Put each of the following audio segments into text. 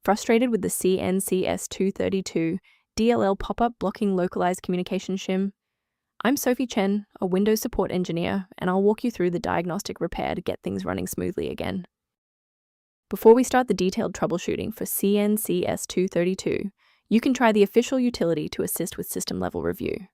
Frustrated with the CNCS 232 DLL pop-up blocking localized communication shim? I'm Sophie Chen, a Windows support engineer, and I'll walk you through the diagnostic repair to get things running smoothly again. Before we start the detailed troubleshooting for CNCS 232, you can try the official utility to assist with system-level review.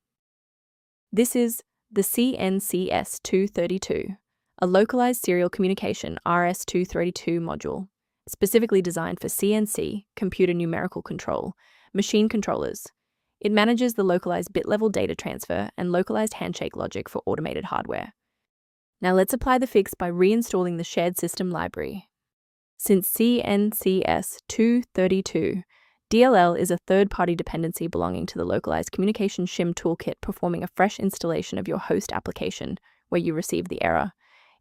This is the CNCS 232, a localized serial communication RS-232 module, specifically designed for CNC, computer numerical control, machine controllers. It manages the localized bit-level data transfer and localized handshake logic for automated hardware. Now let's apply the fix by reinstalling the shared system library. Since CNCS 232, DLL is a third-party dependency belonging to the localized communication shim toolkit, performing a fresh installation of your host application where you receive the error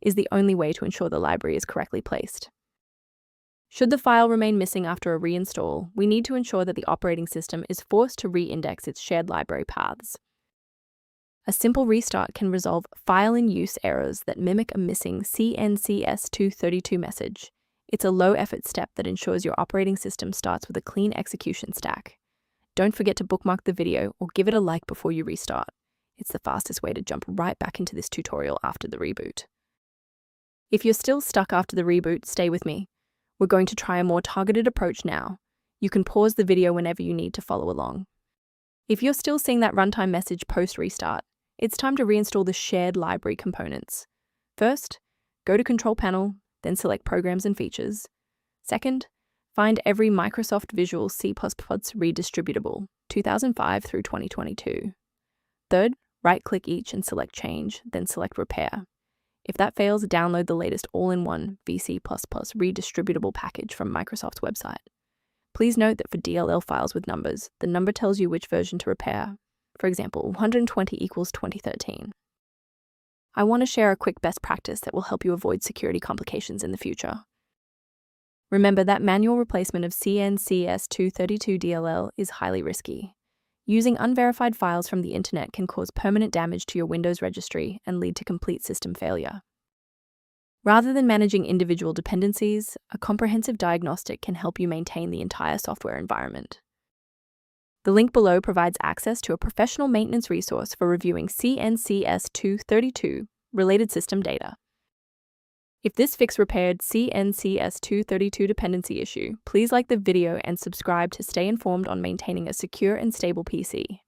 is the only way to ensure the library is correctly placed. Should the file remain missing after a reinstall, we need to ensure that the operating system is forced to re-index its shared library paths. A simple restart can resolve file-in-use errors that mimic a missing CNCS 232 message. It's a low-effort step that ensures your operating system starts with a clean execution stack. Don't forget to bookmark the video or give it a like before you restart. It's the fastest way to jump right back into this tutorial after the reboot. If you're still stuck after the reboot, stay with me. We're going to try a more targeted approach now. You can pause the video whenever you need to follow along. If you're still seeing that runtime message post-restart, it's time to reinstall the shared library components. First, go to Control Panel, then select Programs and Features. Second, find every Microsoft Visual C Redistributable, 2005 through 2022. Third, right-click each and select Change, then select Repair. If that fails, download the latest all-in-one VC++ redistributable package from Microsoft's website. Please note that for DLL files with numbers, the number tells you which version to repair. For example, 120 equals 2013. I want to share a quick best practice that will help you avoid security complications in the future. Remember that manual replacement of CNCS 232 DLL is highly risky. Using unverified files from the internet can cause permanent damage to your Windows registry and lead to complete system failure. Rather than managing individual dependencies, a comprehensive diagnostic can help you maintain the entire software environment. The link below provides access to a professional maintenance resource for reviewing CNCS 232 related system data. If this fix repaired CNCS 232 dependency issue, please like the video and subscribe to stay informed on maintaining a secure and stable PC.